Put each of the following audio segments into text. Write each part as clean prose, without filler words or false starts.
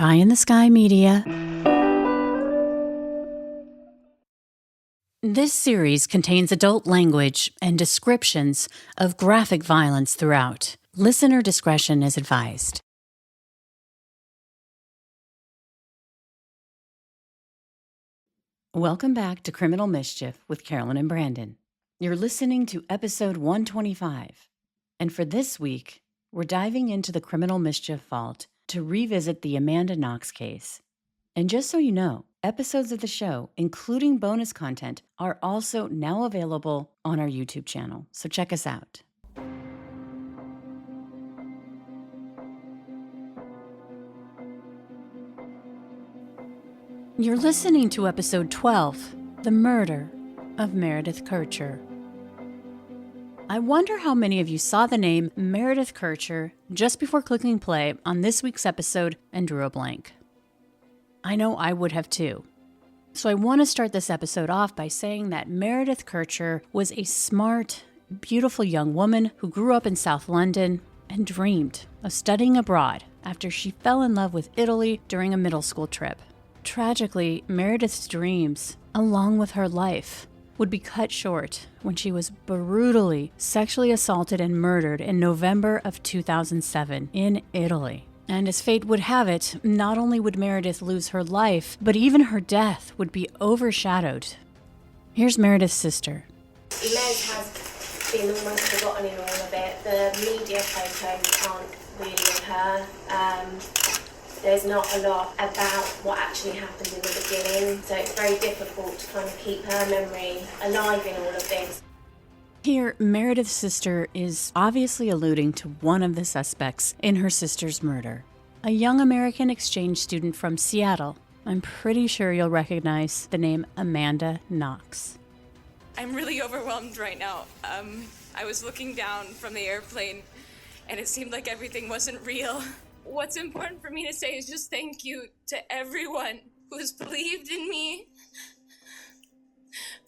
Pie in the Sky Media. This series contains adult language and descriptions of graphic violence throughout. Listener discretion is advised. Welcome back to Criminal Mischief with Carolyn and Branden. You're listening to episode 125. And for this week, we're diving into the Criminal Mischief Vault to revisit the Amanda Knox case. And just so you know, episodes of the show, including bonus content, are also now available on our YouTube channel. So check us out. You're listening to episode 12, The Murder of Meredith Kercher. I wonder how many of you saw the name Meredith Kercher just before clicking play on this week's episode and drew a blank. I know I would have too. So I want to start this episode off by saying that Meredith Kercher was a smart, beautiful young woman who grew up in South London and dreamed of studying abroad after she fell in love with Italy during a middle school trip. Tragically, Meredith's dreams, along with her life, would be cut short when she was brutally sexually assaulted and murdered in November of 2007 in Italy. And as fate would have it, not only would Meredith lose her life, but even her death would be overshadowed. Here's Meredith's sister. Les has been almost forgotten in all of it. The media photos aren't really of her. There's not a lot about what actually happened in the beginning, so it's very difficult to kind of keep her memory alive in all of this. Here, Meredith's sister is obviously alluding to one of the suspects in her sister's murder, a young American exchange student from Seattle. I'm pretty sure you'll recognize the name Amanda Knox. I'm really overwhelmed right now. I was looking down from the airplane, and it seemed like everything wasn't real. What's important for me to say is just thank you to everyone who's believed in me,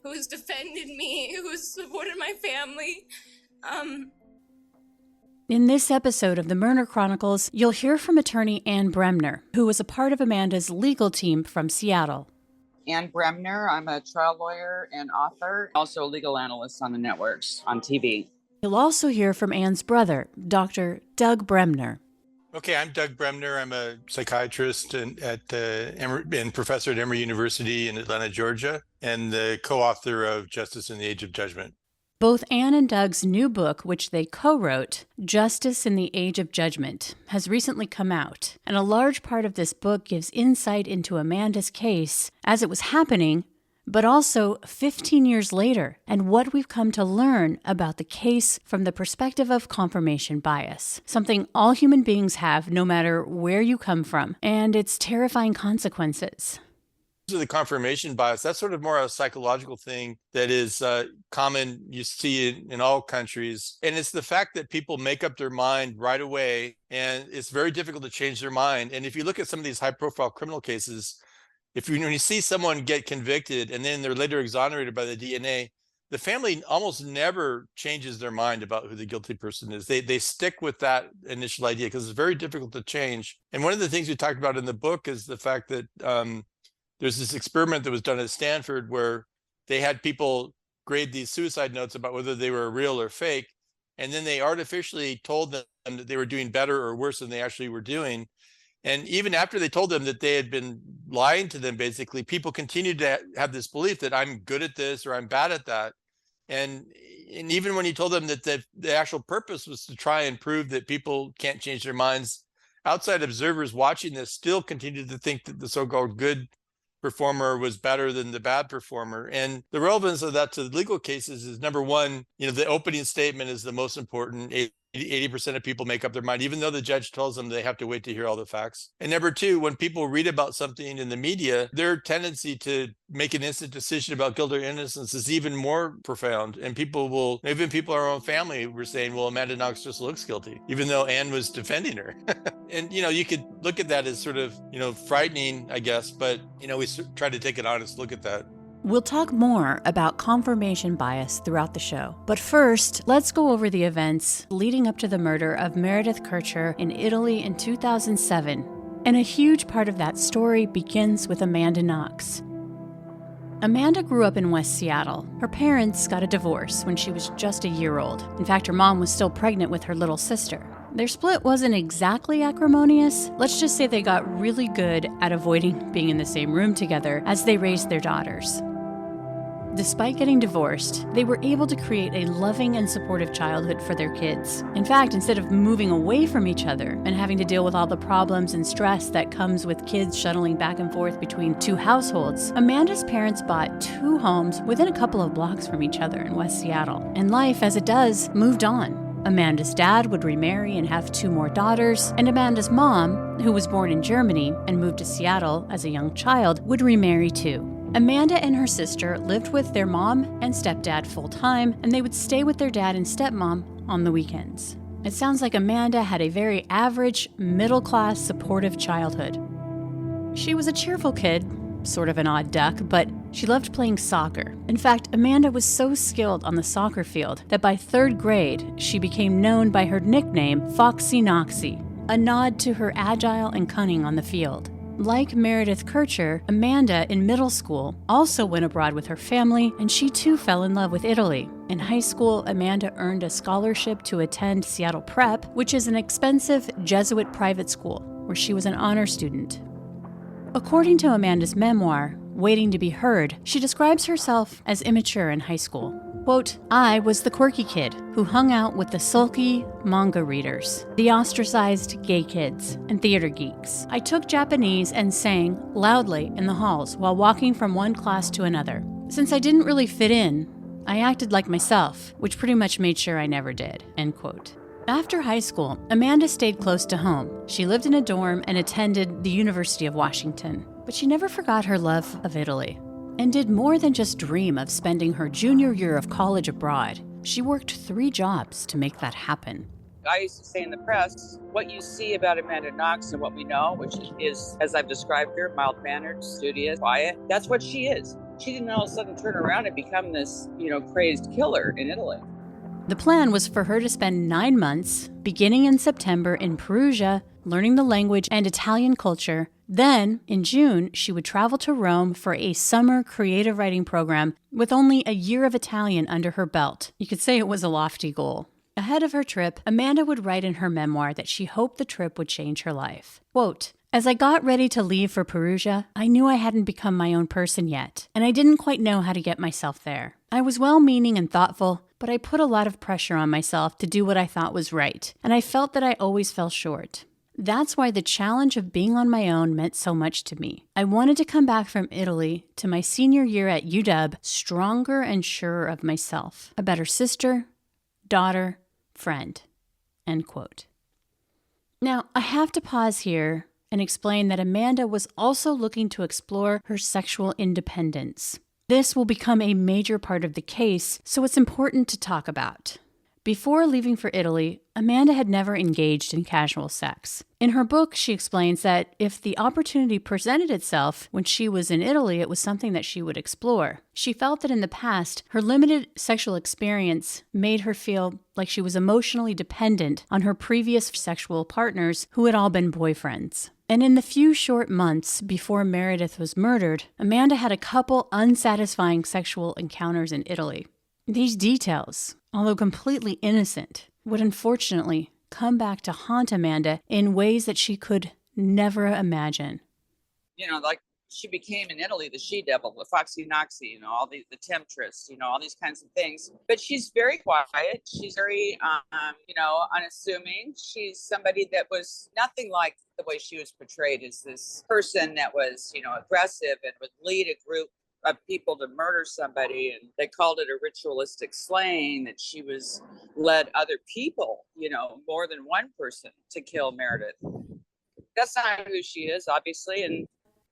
who's defended me, who's supported my family. In this episode of the Murder Chronicles, you'll hear from attorney Ann Bremner, who was a part of Amanda's legal team from Seattle. Ann Bremner, I'm a trial lawyer and author, also a legal analyst on the networks, on TV. You'll also hear from Ann's brother, Dr. Doug Bremner. Okay, I'm Doug Bremner. I'm a psychiatrist and professor at Emory University in Atlanta, Georgia, and the co-author of Justice in the Age of Judgment. Both Ann and Doug's new book, which they co-wrote, Justice in the Age of Judgment, has recently come out. And a large part of this book gives insight into Amanda's case as it was happening, but also 15 years later, and what we've come to learn about the case from the perspective of confirmation bias, something all human beings have no matter where you come from, and its terrifying consequences. The confirmation bias, that's sort of more a psychological thing that is common. You see it in all countries. And it's the fact that people make up their mind right away, and it's very difficult to change their mind. And if you look at some of these high-profile criminal cases, when you see someone get convicted and then they're later exonerated by the DNA, the family almost never changes their mind about who the guilty person is. They stick with that initial idea because it's very difficult to change. And one of the things we talked about in the book is the fact that there's this experiment that was done at Stanford where they had people grade these suicide notes about whether they were real or fake, and then they artificially told them that they were doing better or worse than they actually were doing. And even after they told them that they had been lying to them, basically, people continued to have this belief that I'm good at this or I'm bad at that. And even when you told them that the actual purpose was to try and prove that people can't change their minds, outside observers watching this still continued to think that the so-called good performer was better than the bad performer. And the relevance of that to the legal cases is, number one, the opening statement is the most important. 80% of people make up their mind, even though the judge tells them they have to wait to hear all the facts. And number two, when people read about something in the media, their tendency to make an instant decision about guilt or innocence is even more profound. And people in our own family were saying, well, Amanda Knox just looks guilty, even though Ann was defending her. And, you could look at that as sort of, frightening, I guess, but, we try to take an honest look at that. We'll talk more about confirmation bias throughout the show. But first, let's go over the events leading up to the murder of Meredith Kercher in Italy in 2007. And a huge part of that story begins with Amanda Knox. Amanda grew up in West Seattle. Her parents got a divorce when she was just a year old. In fact, her mom was still pregnant with her little sister. Their split wasn't exactly acrimonious. Let's just say they got really good at avoiding being in the same room together as they raised their daughters. Despite getting divorced, they were able to create a loving and supportive childhood for their kids. In fact, instead of moving away from each other and having to deal with all the problems and stress that comes with kids shuttling back and forth between two households, Amanda's parents bought 2 homes within a couple of blocks from each other in West Seattle. And life, as it does, moved on. Amanda's dad would remarry and have 2 more daughters, and Amanda's mom, who was born in Germany and moved to Seattle as a young child, would remarry too. Amanda and her sister lived with their mom and stepdad full-time, and they would stay with their dad and stepmom on the weekends. It sounds like Amanda had a very average, middle-class, supportive childhood. She was a cheerful kid, sort of an odd duck, but she loved playing soccer. In fact, Amanda was so skilled on the soccer field that by 3rd grade, she became known by her nickname Foxy Noxy, a nod to her agile and cunning on the field. Like Meredith Kercher, Amanda in middle school also went abroad with her family, and she too fell in love with Italy. In high school, Amanda earned a scholarship to attend Seattle Prep, which is an expensive Jesuit private school, where she was an honor student. According to Amanda's memoir, Waiting to be Heard, she describes herself as immature in high school. Quote, I was the quirky kid who hung out with the sulky manga readers, the ostracized gay kids, and theater geeks. I took Japanese and sang loudly in the halls while walking from one class to another. Since I didn't really fit in, I acted like myself, which pretty much made sure I never did, end quote. After high school, Amanda stayed close to home. She lived in a dorm and attended the University of Washington, but she never forgot her love of Italy and did more than just dream of spending her junior year of college abroad. She worked 3 jobs to make that happen. I used to say in the press, what you see about Amanda Knox and what we know, which is, as I've described her, mild-mannered, studious, quiet, that's what she is. She didn't all of a sudden turn around and become this, crazed killer in Italy. The plan was for her to spend 9 months, beginning in September, in Perugia, learning the language and Italian culture. Then, in June, she would travel to Rome for a summer creative writing program with only a year of Italian under her belt. You could say it was a lofty goal. Ahead of her trip, Amanda would write in her memoir that she hoped the trip would change her life. Quote, as I got ready to leave for Perugia, I knew I hadn't become my own person yet, and I didn't quite know how to get myself there. I was well-meaning and thoughtful, but I put a lot of pressure on myself to do what I thought was right, and I felt that I always fell short. That's why the challenge of being on my own meant so much to me. I wanted to come back from Italy to my senior year at UW stronger and surer of myself, a better sister, daughter, friend, end quote. Now, I have to pause here and explain that Amanda was also looking to explore her sexual independence. This will become a major part of the case, so it's important to talk about. Before leaving for Italy, Amanda had never engaged in casual sex. In her book, she explains that if the opportunity presented itself when she was in Italy, it was something that she would explore. She felt that in the past, her limited sexual experience made her feel like she was emotionally dependent on her previous sexual partners who had all been boyfriends. And in the few short months before Meredith was murdered, Amanda had a couple unsatisfying sexual encounters in Italy. These details, although completely innocent, would unfortunately come back to haunt Amanda in ways that she could never imagine. Like she became in Italy the she-devil, the Foxy Noxy, all the temptress, all these kinds of things. But she's very quiet. She's very, unassuming. She's somebody that was nothing like the way she was portrayed as this person that was, aggressive and would lead a group of people to murder somebody, and they called it a ritualistic slaying, that she was led other people, more than one person to kill Meredith. That's not who she is, obviously. And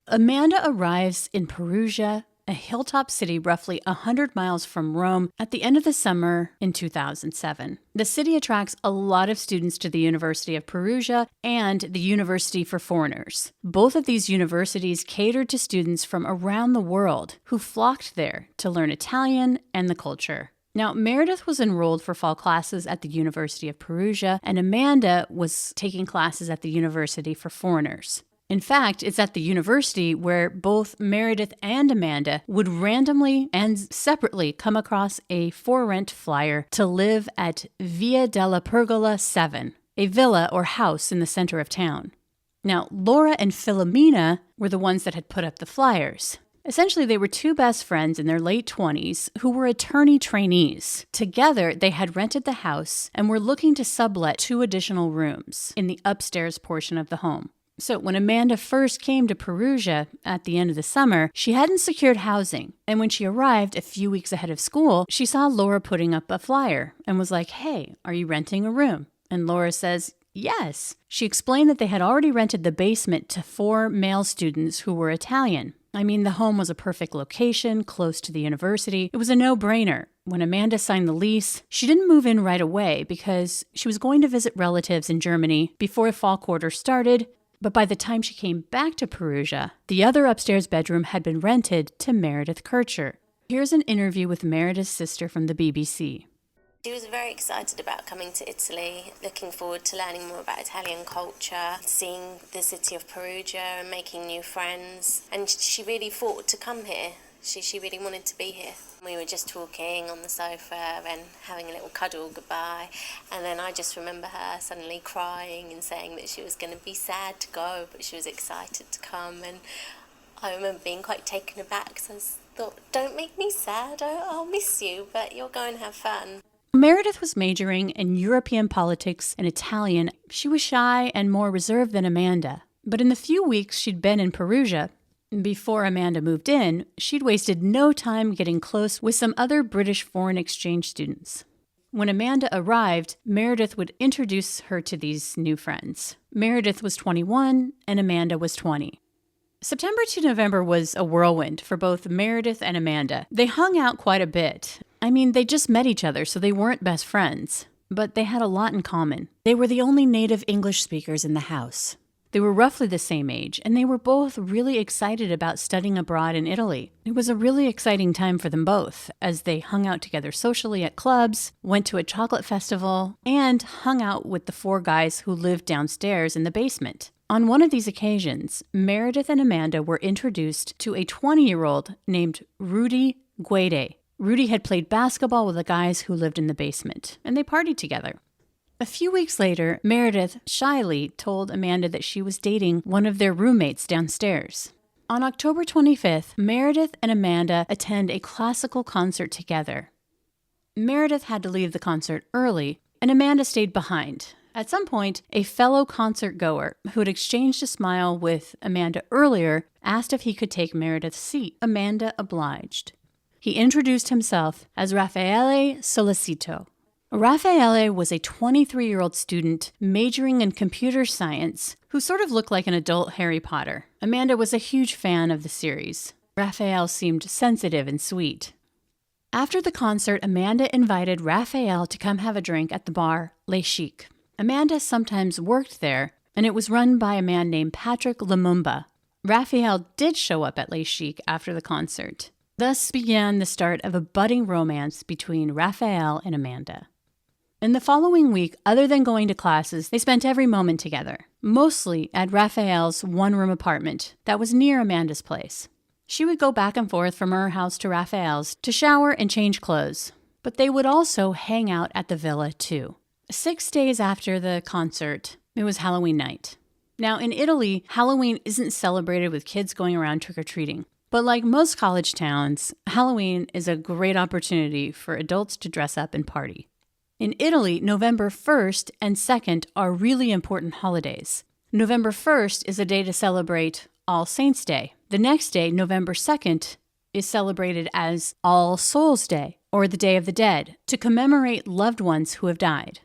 Amanda arrives in Perugia, a hilltop city roughly 100 miles from Rome, at the end of the summer in 2007. The city attracts a lot of students to the University of Perugia and the University for Foreigners. Both of these universities catered to students from around the world who flocked there to learn Italian and the culture. Now, Meredith was enrolled for fall classes at the University of Perugia, and Amanda was taking classes at the University for Foreigners. In fact, it's at the university where both Meredith and Amanda would randomly and separately come across a for-rent flyer to live at Via della Pergola 7, a villa or house in the center of town. Now, Laura and Philomena were the ones that had put up the flyers. Essentially, they were two best friends in their late 20s who were attorney trainees. Together, they had rented the house and were looking to sublet 2 additional rooms in the upstairs portion of the home. So when Amanda first came to Perugia at the end of the summer, she hadn't secured housing. And when she arrived a few weeks ahead of school, she saw Laura putting up a flyer and was like, "Hey, are you renting a room?" And Laura says, "Yes." She explained that they had already rented the basement to 4 male students who were Italian. I mean, the home was a perfect location, close to the university. It was a no-brainer. When Amanda signed the lease, she didn't move in right away because she was going to visit relatives in Germany before the fall quarter started. But by the time she came back to Perugia, the other upstairs bedroom had been rented to Meredith Kercher. Here's an interview with Meredith's sister from the BBC. She was very excited about coming to Italy, looking forward to learning more about Italian culture, seeing the city of Perugia and making new friends. And she really fought to come here. She really wanted to be here. We were just talking on the sofa and having a little cuddle goodbye. And then I just remember her suddenly crying and saying that she was going to be sad to go, but she was excited to come. And I remember being quite taken aback. So I thought, don't make me sad. I'll miss you, but you'll go and have fun. Meredith was majoring in European politics and Italian. She was shy and more reserved than Amanda. But in the few weeks she'd been in Perugia, before Amanda moved in, she'd wasted no time getting close with some other British foreign exchange students. When Amanda arrived, Meredith would introduce her to these new friends. Meredith was 21 and Amanda was 20. September to November was a whirlwind for both Meredith and Amanda. They hung out quite a bit. I mean, they just met each other, so they weren't best friends. But they had a lot in common. They were the only native English speakers in the house. They were roughly the same age, and they were both really excited about studying abroad in Italy. It was a really exciting time for them both, as they hung out together socially at clubs, went to a chocolate festival, and hung out with the 4 guys who lived downstairs in the basement. On one of these occasions, Meredith and Amanda were introduced to a 20-year-old named Rudy Guede. Rudy had played basketball with the guys who lived in the basement, and they partied together. A few weeks later, Meredith shyly told Amanda that she was dating one of their roommates downstairs. On October 25th, Meredith and Amanda attend a classical concert together. Meredith had to leave the concert early, and Amanda stayed behind. At some point, a fellow concert goer who had exchanged a smile with Amanda earlier asked if he could take Meredith's seat. Amanda obliged. He introduced himself as Raffaele Solicito. Raffaele was a 23-year-old student majoring in computer science who sort of looked like an adult Harry Potter. Amanda was a huge fan of the series. Raphael seemed sensitive and sweet. After the concert, Amanda invited Raphael to come have a drink at the bar Les Chic. Amanda sometimes worked there, and it was run by a man named Patrick Lumumba. Raphael did show up at Les Chic after the concert. Thus began the start of a budding romance between Raphael and Amanda. In the following week, other than going to classes, they spent every moment together, mostly at Raphael's one-room apartment that was near Amanda's place. She would go back and forth from her house to Raphael's to shower and change clothes, but they would also hang out at the villa too. 6 days after the concert, it was Halloween night. Now, in Italy, Halloween isn't celebrated with kids going around trick-or-treating. But like most college towns, Halloween is a great opportunity for adults to dress up and party. In Italy, November 1st and 2nd are really important holidays. November 1st is a day to celebrate All Saints' Day. The next day, November 2nd, is celebrated as All Souls' Day, or the Day of the Dead, to commemorate loved ones who have died.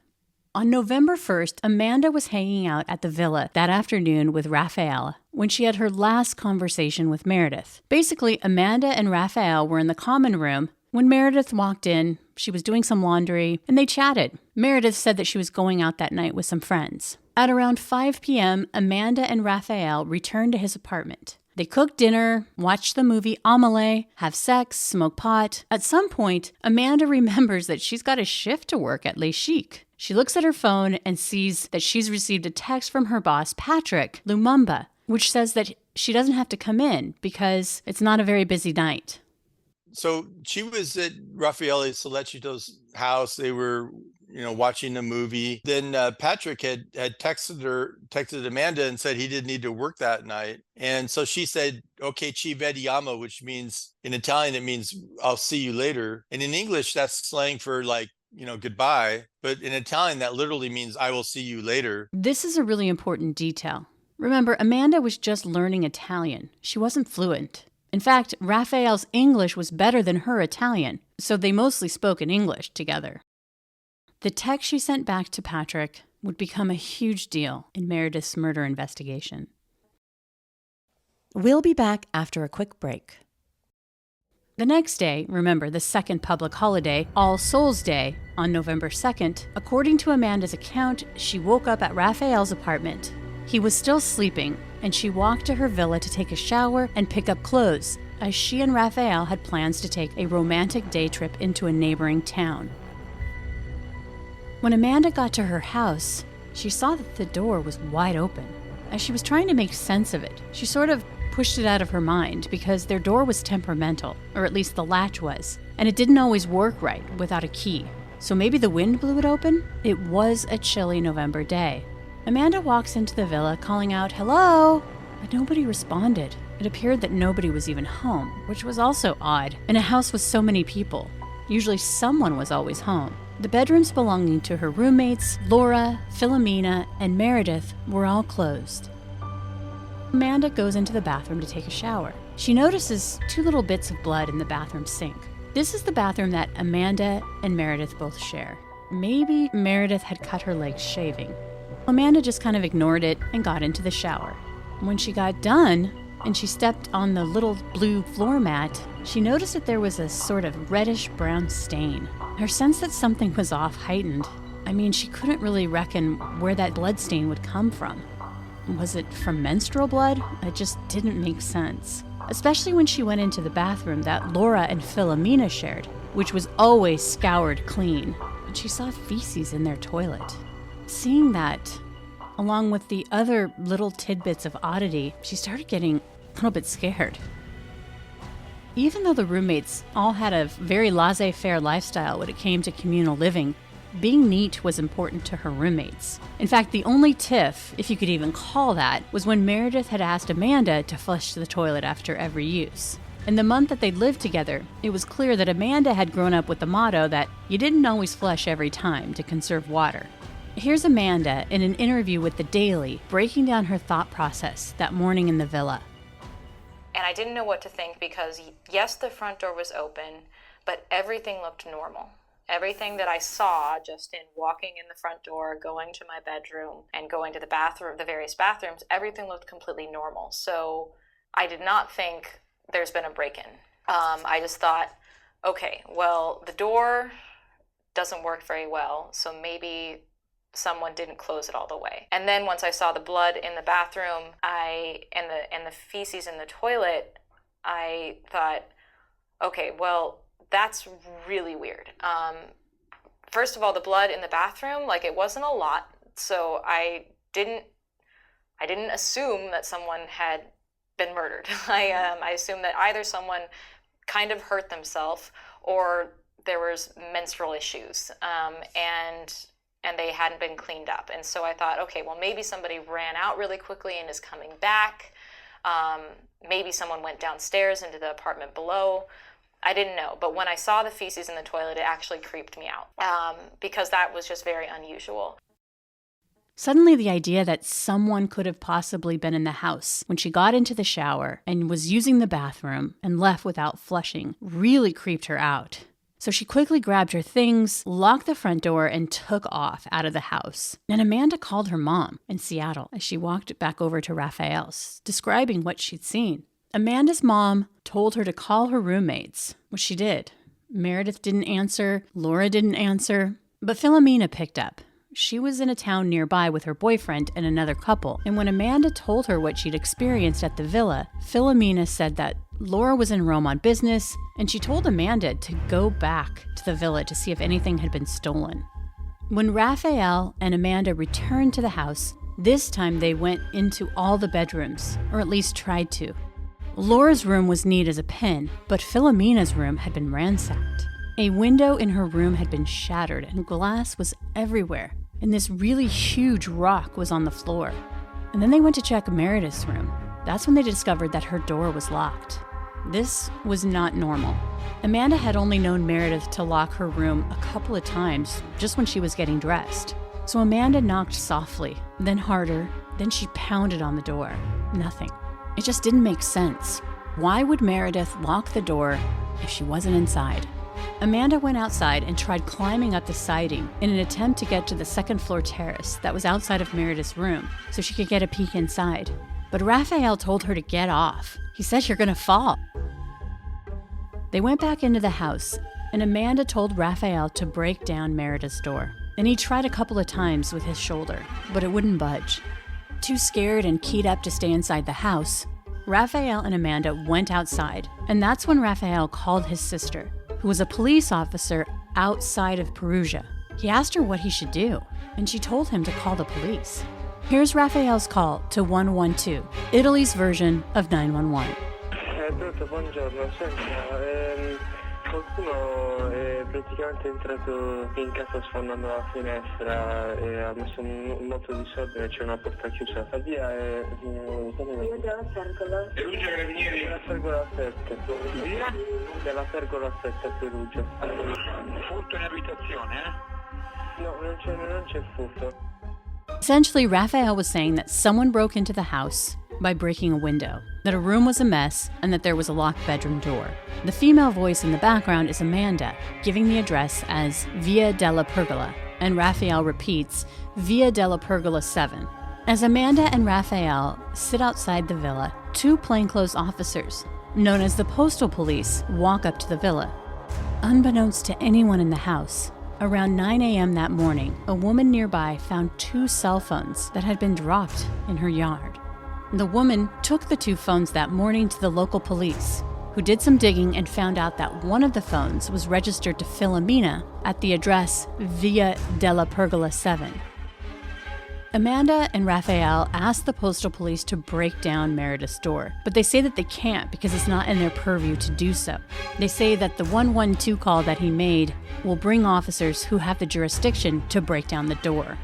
On November 1st, Amanda was hanging out at the villa that afternoon with Raphael when she had her last conversation with Meredith. Basically, Amanda and Raphael were in the common room when Meredith walked in. She was doing some laundry, and they chatted. Meredith said that she was going out that night with some friends. At around 5 p.m., Amanda and Raphael returned to his apartment. They cooked dinner, watched the movie Amelie, have sex, smoke pot. At some point, Amanda remembers that she's got a shift to work at Les Chic. She looks at her phone and sees that she's received a text from her boss, Patrick Lumumba, which says that she doesn't have to come in because it's not a very busy night. So she was at Raffaele Sollecito's house. They were, watching a movie. Then Patrick had texted Amanda and said he didn't need to work that night. And so she said, okay, ci vediamo, which means in Italian, it means I'll see you later. And in English, that's slang for goodbye. But in Italian, that literally means I will see you later. This is a really important detail. Remember, Amanda was just learning Italian. She wasn't fluent. In fact, Raphael's English was better than her Italian, so they mostly spoke in English together. The text she sent back to Patrick would become a huge deal in Meredith's murder investigation. We'll be back after a quick break. The next day, remember the second public holiday, All Souls Day, on November 2nd, according to Amanda's account, she woke up at Raphael's apartment. He was still sleeping, and she walked to her villa to take a shower and pick up clothes, as she and Raphael had plans to take a romantic day trip into a neighboring town. When Amanda got to her house, she saw that the door was wide open. As she was trying to make sense of it, she sort of pushed it out of her mind because their door was temperamental, or at least the latch was, and it didn't always work right without a key. So maybe the wind blew it open? It was a chilly November day. Amanda walks into the villa calling out, "Hello?" But nobody responded. It appeared that nobody was even home, which was also odd. In a house with so many people, usually someone was always home. The bedrooms belonging to her roommates, Laura, Philomena, and Meredith, were all closed. Amanda goes into the bathroom to take a shower. She notices 2 little bits of blood in the bathroom sink. This is the bathroom that Amanda and Meredith both share. Maybe Meredith had cut her legs shaving. Amanda just kind of ignored it and got into the shower. When she got done and she stepped on the little blue floor mat, she noticed that there was a sort of reddish-brown stain. Her sense that something was off heightened. I mean, she couldn't really reckon where that blood stain would come from. Was it from menstrual blood? It just didn't make sense. Especially when she went into the bathroom that Laura and Philomena shared, which was always scoured clean. But she saw feces in their toilet. Seeing that, along with the other little tidbits of oddity, she started getting a little bit scared. Even though the roommates all had a very laissez-faire lifestyle when it came to communal living, being neat was important to her roommates. In fact, the only tiff, if you could even call that, was when Meredith had asked Amanda to flush the toilet after every use. In the month that they'd lived together, it was clear that Amanda had grown up with the motto that you didn't always flush every time to conserve water. Here's Amanda in an interview with The Daily, breaking down her thought process that morning in the villa. And I didn't know what to think because, yes, the front door was open, but everything looked normal. Everything that I saw just in walking in the front door, going to my bedroom, and going to the bathroom, the various bathrooms, everything looked completely normal. So I did not think there's been a break-in. I just thought, okay, well, the door doesn't work very well, so maybe someone didn't close it all the way. And then once I saw the blood in the bathroom, and the feces in the toilet, I thought, okay, well, that's really weird. First of all, the blood in the bathroom, it wasn't a lot, so I didn't assume that someone had been murdered. I assumed that either someone kind of hurt themselves or there was menstrual issues, and they hadn't been cleaned up. And so I thought, okay, well, maybe somebody ran out really quickly and is coming back. Maybe someone went downstairs into the apartment below. I didn't know, but when I saw the feces in the toilet, it actually creeped me out because that was just very unusual. Suddenly, the idea that someone could have possibly been in the house when she got into the shower and was using the bathroom and left without flushing really creeped her out. So she quickly grabbed her things, locked the front door, and took off out of the house. And Amanda called her mom in Seattle as she walked back over to Raphael's, describing what she'd seen. Amanda's mom told her to call her roommates, which she did. Meredith didn't answer, Laura didn't answer, but Philomena picked up. She was in a town nearby with her boyfriend and another couple, and when Amanda told her what she'd experienced at the villa, Philomena said that Laura was in Rome on business, and she told Amanda to go back to the villa to see if anything had been stolen. When Raphael and Amanda returned to the house, This time they went into all the bedrooms, or at least tried to. Laura's room was neat as a pin, but Philomena's room had been ransacked. A window in her room had been shattered and glass was everywhere, and this really huge rock was on the floor. And then they went to check Meredith's room. That's when they discovered that her door was locked. This was not normal. Amanda had only known Meredith to lock her room a couple of times, just when she was getting dressed. So Amanda knocked softly, then harder, then she pounded on the door. Nothing. It just didn't make sense. Why would Meredith lock the door if she wasn't inside? Amanda went outside and tried climbing up the siding in an attempt to get to the second floor terrace that was outside of Meredith's room so she could get a peek inside. But Raphael told her to get off. He said, "You're gonna fall." They went back into the house, and Amanda told Raphael to break down Meredith's door. And he tried a couple of times with his shoulder, but it wouldn't budge. Too scared and keyed up to stay inside the house, Raphael and Amanda went outside, and that's when Raphael called his sister, who was a police officer outside of Perugia. He asked her what he should do, and she told him to call the police. Here's Raphael's call to 112, Italy's version of 911. Pronto, buongiorno. Senta, qualcuno è praticamente entrato in casa sfondando la finestra e ha messo molto disordine, c'è una porta chiusa. La via è... Via della Pergola. Perugia Carabinieri? Della Pergola 7. Via? Della Pergola 7 a Perugia. Furto in abitazione, eh? No, non c'è furto. Essentially, Raphael was saying that someone broke into the house by breaking a window, that a room was a mess, and that there was a locked bedroom door. The female voice in the background is Amanda, giving the address as Via della Pergola, and Raphael repeats, Via della Pergola 7. As Amanda and Raphael sit outside the villa, two plainclothes officers, known as the postal police, walk up to the villa. Unbeknownst to anyone in the house, around 9 a.m. that morning, a woman nearby found two cell phones that had been dropped in her yard. The woman took the two phones that morning to the local police, who did some digging and found out that one of the phones was registered to Filomena at the address Via della Pergola 7. Amanda and Raphael asked the postal police to break down Meredith's door, but they say that they can't because it's not in their purview to do so. They say that the 112 call that he made will bring officers who have the jurisdiction to break down the door.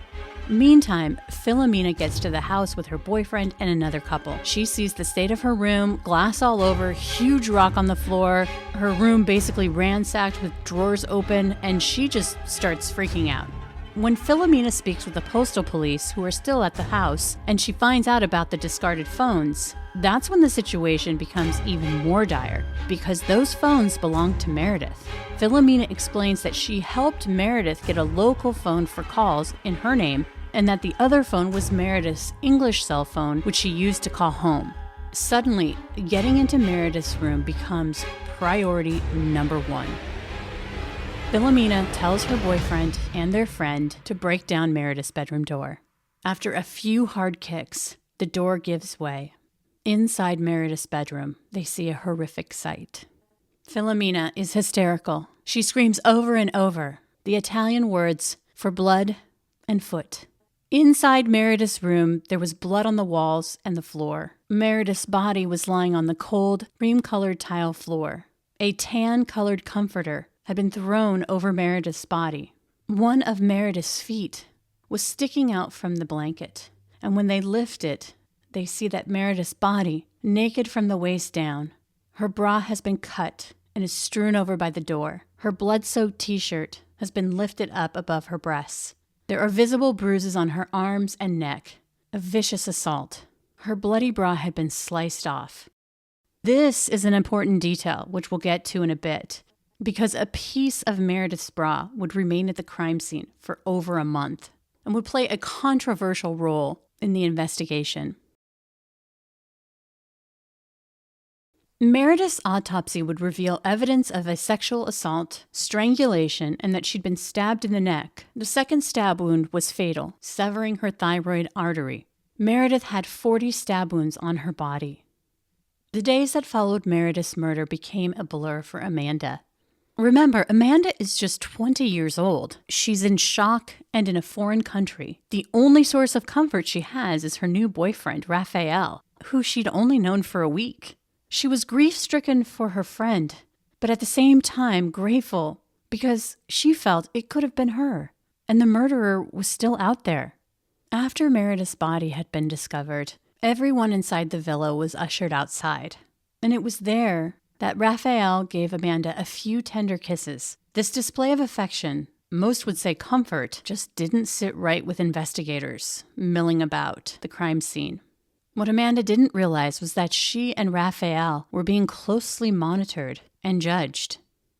Meantime, Filomena gets to the house with her boyfriend and another couple. She sees the state of her room, glass all over, huge rock on the floor, her room basically ransacked with drawers open, and she just starts freaking out. When Filomena speaks with the postal police, who are still at the house, and she finds out about the discarded phones, that's when the situation becomes even more dire, because those phones belong to Meredith. Filomena explains that she helped Meredith get a local phone for calls in her name, and that the other phone was Meredith's English cell phone, which she used to call home. Suddenly, getting into Meredith's room becomes priority number one. Filomena tells her boyfriend and their friend to break down Meredith's bedroom door. After a few hard kicks, the door gives way. Inside Meredith's bedroom, they see a horrific sight. Filomena is hysterical. She screams over and over the Italian words for blood and foot. Inside Meredith's room, there was blood on the walls and the floor. Meredith's body was lying on the cold, cream-colored tile floor. A tan-colored comforter had been thrown over Meredith's body. One of Meredith's feet was sticking out from the blanket, and when they lift it, they see that Meredith's body, naked from the waist down, her bra has been cut and is strewn over by the door. Her blood-soaked t-shirt has been lifted up above her breasts. There are visible bruises on her arms and neck, a vicious assault. Her bloody bra had been sliced off. This is an important detail, which we'll get to in a bit, because a piece of Meredith's bra would remain at the crime scene for over a month and would play a controversial role in the investigation. Meredith's autopsy would reveal evidence of a sexual assault, strangulation, and that she'd been stabbed in the neck. The second stab wound was fatal, severing her thyroid artery. Meredith had 40 stab wounds on her body. The days that followed Meredith's murder became a blur for Amanda. Remember, Amanda is just 20 years old. She's in shock and in a foreign country. The only source of comfort she has is her new boyfriend, Raphael, who she'd only known for a week. She was grief-stricken for her friend, but at the same time grateful because she felt it could have been her, and the murderer was still out there. After Meredith's body had been discovered, everyone inside the villa was ushered outside, and it was there that Raphael gave Amanda a few tender kisses. This display of affection, most would say comfort, just didn't sit right with investigators milling about the crime scene. What Amanda didn't realize was that she and Raphael were being closely monitored and judged.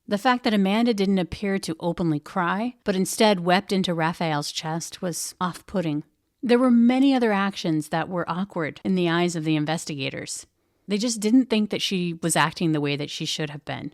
The fact that Amanda didn't appear to openly cry, but instead wept into Raphael's chest was off-putting. There were many other actions that were awkward in the eyes of the investigators. They just didn't think that she was acting the way that she should have been.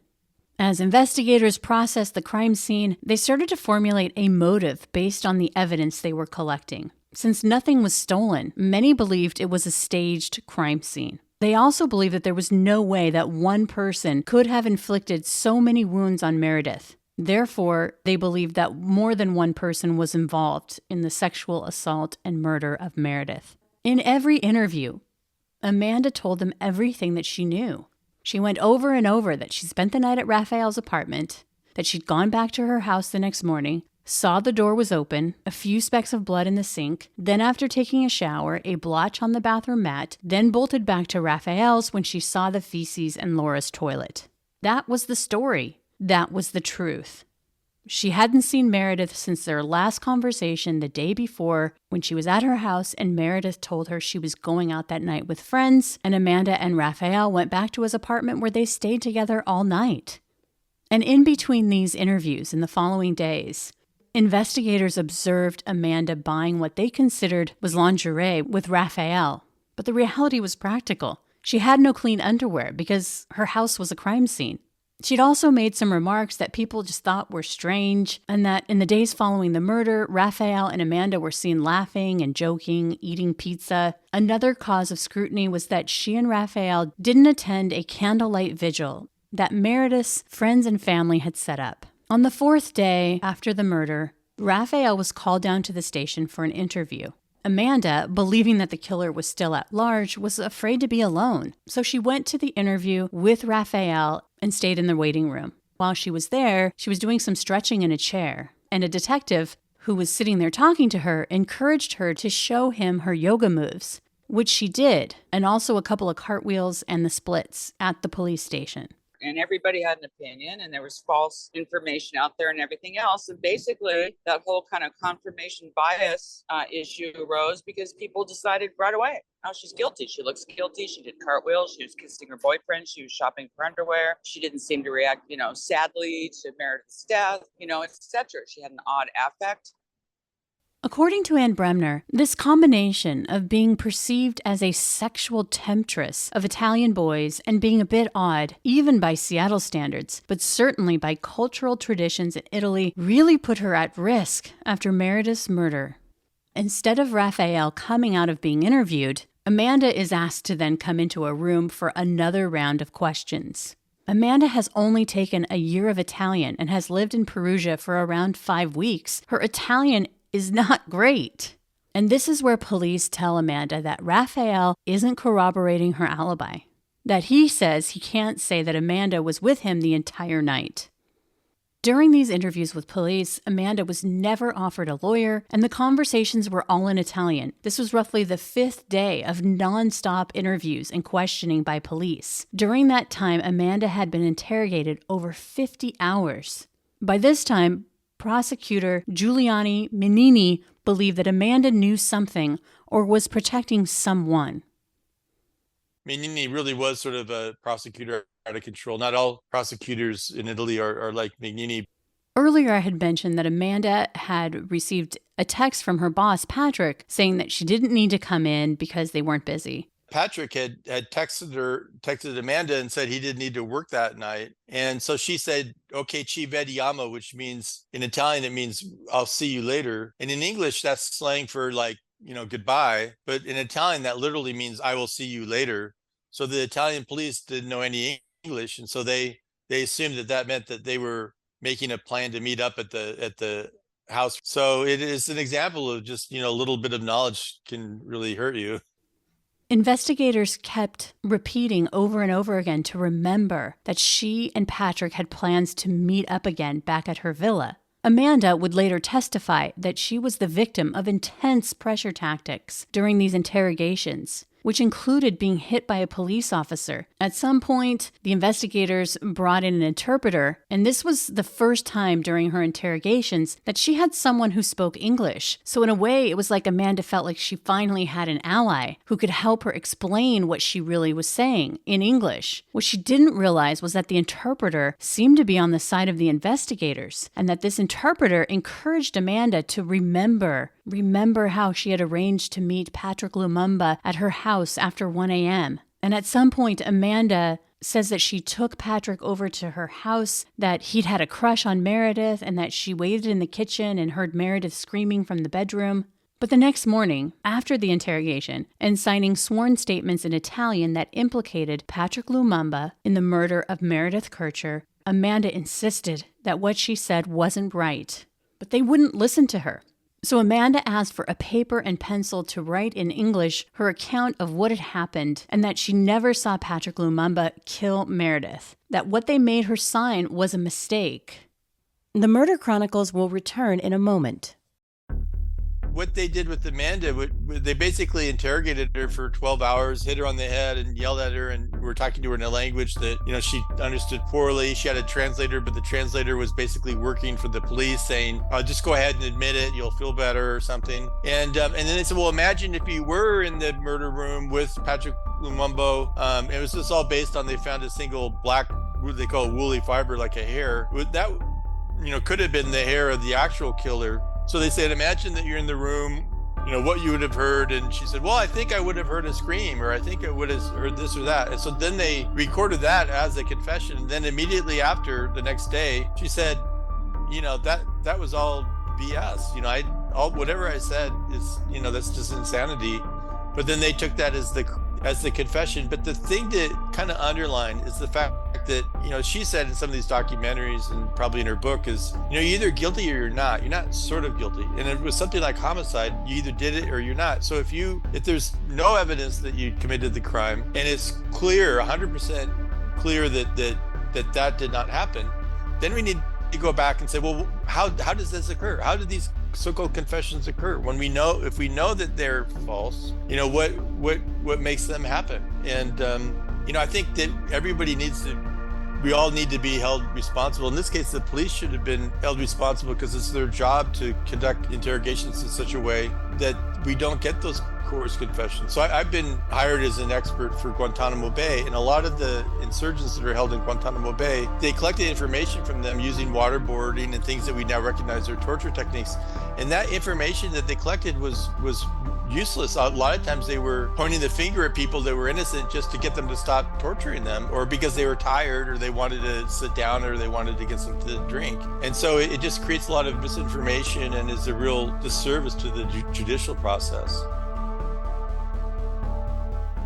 As investigators processed the crime scene, they started to formulate a motive based on the evidence they were collecting. Since nothing was stolen, many believed it was a staged crime scene. They also believed that there was no way that one person could have inflicted so many wounds on Meredith. Therefore, they believed that more than one person was involved in the sexual assault and murder of Meredith. In every interview, Amanda told them everything that she knew. She went over and over that she spent the night at Raphael's apartment, that she'd gone back to her house the next morning, saw the door was open, a few specks of blood in the sink, then after taking a shower, a blotch on the bathroom mat, then bolted back to Raphael's when she saw the feces in Laura's toilet. That was the story. That was the truth. She hadn't seen Meredith since their last conversation the day before when she was at her house and Meredith told her she was going out that night with friends, and Amanda and Raphael went back to his apartment where they stayed together all night. And in between these interviews in the following days, investigators observed Amanda buying what they considered was lingerie with Raphael. But the reality was practical. She had no clean underwear because her house was a crime scene. She'd also made some remarks that people just thought were strange, and that in the days following the murder, Raphael and Amanda were seen laughing and joking, eating pizza. Another cause of scrutiny was that she and Raphael didn't attend a candlelight vigil that Meredith's friends and family had set up. On the fourth day after the murder, Raphael was called down to the station for an interview. Amanda, believing that the killer was still at large, was afraid to be alone, so she went to the interview with Raphael and stayed in the waiting room. While she was there, she was doing some stretching in a chair, and a detective who was sitting there talking to her encouraged her to show him her yoga moves, which she did, and also a couple of cartwheels and the splits at the police station. And everybody had an opinion, and there was false information out there and everything else. And basically that whole kind of confirmation bias issue arose because people decided right away, oh, she's guilty. She looks guilty. She did cartwheels. She was kissing her boyfriend. She was shopping for underwear. She didn't seem to react, sadly to Meredith's death, etc. She had an odd affect. According to Anne Bremner, this combination of being perceived as a sexual temptress of Italian boys and being a bit odd, even by Seattle standards, but certainly by cultural traditions in Italy, really put her at risk after Meredith's murder. Instead of Raphael coming out of being interviewed, Amanda is asked to then come into a room for another round of questions. Amanda has only taken a year of Italian and has lived in Perugia for around 5 weeks. Her Italian is not great. And this is where police tell Amanda that Raphael isn't corroborating her alibi, that he says he can't say that Amanda was with him the entire night. During these interviews with police, Amanda was never offered a lawyer, and the conversations were all in Italian. This was roughly the 5th day of non-stop interviews and questioning by police. During that time, Amanda had been interrogated over 50 hours. By this time, prosecutor Giuliani Menini believed that Amanda knew something or was protecting someone. Menini really was sort of a prosecutor out of control. Not all prosecutors in Italy are like Menini. Earlier, I had mentioned that Amanda had received a text from her boss, Patrick, saying that she didn't need to come in because they weren't busy. Patrick had texted Amanda and said he didn't need to work that night. And so she said, okay, ci vediamo, which means in Italian, it means I'll see you later. And in English, that's slang for goodbye. But in Italian, that literally means I will see you later. So the Italian police didn't know any English. And so they they assumed that that meant that they were making a plan to meet up at the house. So it is an example of just, a little bit of knowledge can really hurt you. Investigators kept repeating over and over again to remember that she and Patrick had plans to meet up again back at her villa. Amanda would later testify that she was the victim of intense pressure tactics during these interrogations, which included being hit by a police officer. At some point, the investigators brought in an interpreter, and this was the first time during her interrogations that she had someone who spoke English. So in a way, it was like Amanda felt like she finally had an ally who could help her explain what she really was saying in English. What she didn't realize was that the interpreter seemed to be on the side of the investigators, and that this interpreter encouraged Amanda to remember how she had arranged to meet Patrick Lumumba at her house after 1 a.m. And at some point, Amanda says that she took Patrick over to her house, that he'd had a crush on Meredith, and that she waited in the kitchen and heard Meredith screaming from the bedroom. But the next morning, after the interrogation, and signing sworn statements in Italian that implicated Patrick Lumumba in the murder of Meredith Kercher, Amanda insisted that what she said wasn't right. But they wouldn't listen to her. So Amanda asked for a paper and pencil to write in English her account of what had happened, and that she never saw Patrick Lumumba kill Meredith, that what they made her sign was a mistake. The Murder Chronicles will return in a moment. What they did with Amanda, they basically interrogated her for 12 hours, hit her on the head and yelled at her, and were talking to her in a language that, she understood poorly. She had a translator, but the translator was basically working for the police, saying, just go ahead and admit it, you'll feel better or something. And then they said, well, imagine if you were in the murder room with Patrick Lumumba. It was just all based on, they found a single black, what they call woolly fiber, like a hair. That, could have been the hair of the actual killer. So they said, imagine that you're in the room, what you would have heard. And she said, well, I think I would have heard a scream, or I think I would have heard this or that. And so then they recorded that as a confession. And then immediately after, the next day, she said, that was all BS. Whatever I said is, that's just insanity. But then they took that as the confession. But the thing to kind of underline is the fact that, she said in some of these documentaries and probably in her book is, you're either guilty or you're not. You're not sort of guilty. And it was something like homicide. You either did it or you're not. So if there's no evidence that you committed the crime, and it's clear, 100% clear that did not happen, then we need to go back and say, well, how does this occur? How did these so-called confessions occur? If we know that they're false, what makes them happen? And I think that we all need to be held responsible. In this case, the police should have been held responsible because it's their job to conduct interrogations in such a way that we don't get those coerced confessions. So I've been hired as an expert for Guantanamo Bay, and a lot of the insurgents that are held in Guantanamo Bay, they collected information from them using waterboarding and things that we now recognize are torture techniques. And that information that they collected was useless. A lot of times they were pointing the finger at people that were innocent just to get them to stop torturing them, or because they were tired, or they wanted to sit down, or they wanted to get something to drink. And so it just creates a lot of misinformation and is a real disservice to the judicial process.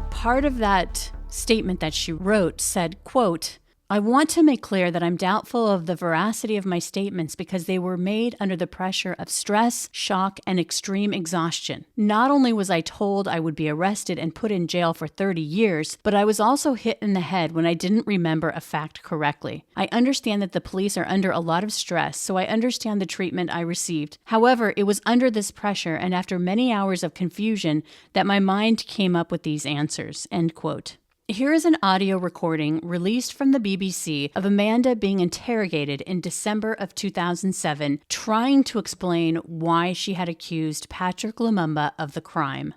Part of that statement that she wrote said, quote, I want to make clear that I'm doubtful of the veracity of my statements because they were made under the pressure of stress, shock, and extreme exhaustion. Not only was I told I would be arrested and put in jail for 30 years, but I was also hit in the head when I didn't remember a fact correctly. I understand that the police are under a lot of stress, so I understand the treatment I received. However, it was under this pressure and after many hours of confusion that my mind came up with these answers, end quote. Here is an audio recording released from the BBC of Amanda being interrogated in December of 2007, trying to explain why she had accused Patrick Lumumba of the crime.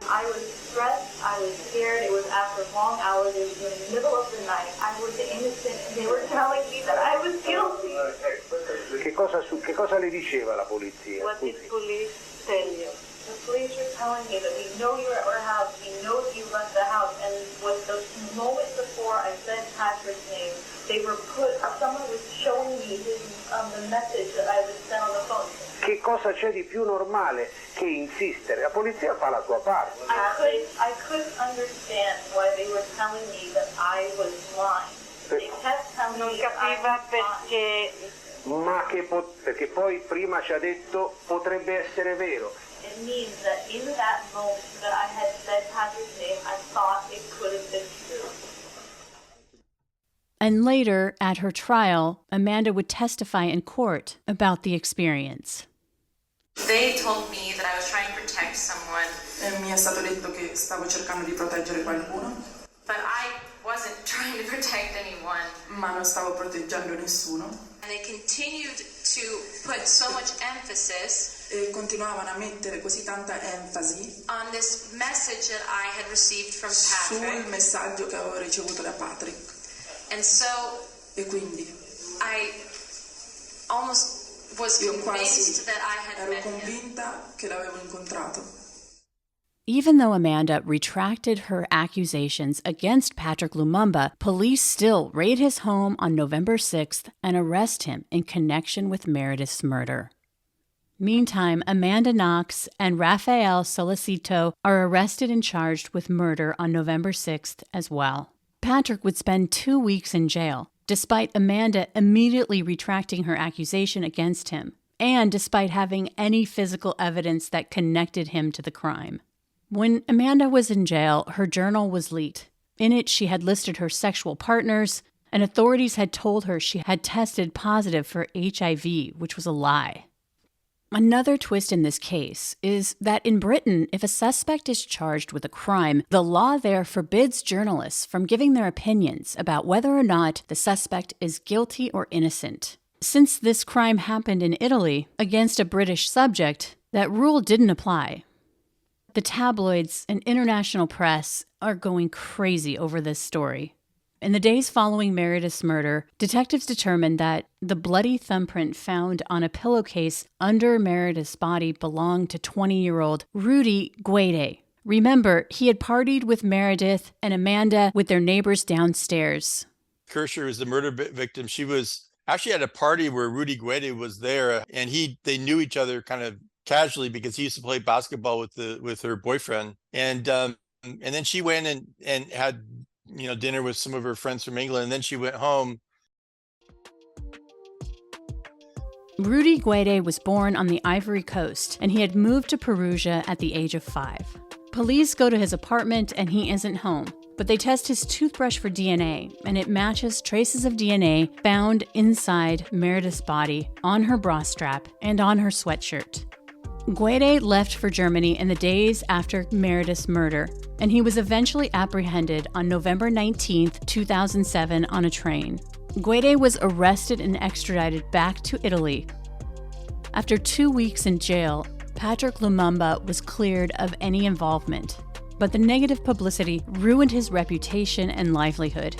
I was stressed, I was scared, it was after long hours, it was in the middle of the night, I was innocent, and they were telling me that I was guilty. Che cosa le diceva la polizia? What did police tell you? The police were telling me that we know you're at our house, we know that you left the house, and was the moment before I said Patrick's name, someone was showing me the message that I was sent on the phone. Che cosa c'è di più normale che insistere? La polizia fa la sua parte. I couldn't understand why they were telling me that I was lying. Non capiva perché. Ma perché poi prima ci ha detto potrebbe essere vero. It means that in that moment that I had said Patrick's name, I thought it could have been true. And later, at her trial, Amanda would testify in court about the experience. They told me that I was trying to protect someone. Mi è stato detto che stavo cercando di proteggere qualcuno. But I wasn't trying to protect anyone. Ma non stavo proteggendo nessuno. And they continued to put so much emphasis E continuavano a mettere così tanta enfasi on this message that I had received from sul Patrick. messaggio che avevo ricevuto da Patrick. And so E quindi I almost was io convinced quasi that I had ero met him. convinta che l'avevo incontrato. Even though Amanda retracted her accusations against Patrick Lumumba, police still raid his home on November 6th and arrest him in connection with Meredith's murder. Meantime, Amanda Knox and Rafael Solicito are arrested and charged with murder on November 6th as well. Patrick would spend 2 weeks in jail, despite Amanda immediately retracting her accusation against him, and despite having any physical evidence that connected him to the crime. When Amanda was in jail, her journal was leaked. In it, she had listed her sexual partners, and authorities had told her she had tested positive for HIV, which was a lie. Another twist in this case is that in Britain, if a suspect is charged with a crime, the law there forbids journalists from giving their opinions about whether or not the suspect is guilty or innocent. Since this crime happened in Italy against a British subject, that rule didn't apply. The tabloids and international press are going crazy over this story. In the days following Meredith's murder, detectives determined that the bloody thumbprint found on a pillowcase under Meredith's body belonged to 20-year-old Rudy Guede. Remember, he had partied with Meredith and Amanda with their neighbors downstairs. Kercher was the murder victim. She was actually at a party where Rudy Guede was there, and they knew each other kind of casually because he used to play basketball with her boyfriend. And then she went and had dinner with some of her friends from England, and then she went home. Rudy Guede was born on the Ivory Coast, and he had moved to Perugia at the age of 5. Police go to his apartment, and he isn't home, but they test his toothbrush for DNA, and it matches traces of DNA found inside Meredith's body, on her bra strap, and on her sweatshirt. Guede left for Germany in the days after Meredith's murder, and he was eventually apprehended on November 19, 2007 on a train. Guede was arrested and extradited back to Italy. After 2 weeks in jail, Patrick Lumumba was cleared of any involvement, but the negative publicity ruined his reputation and livelihood.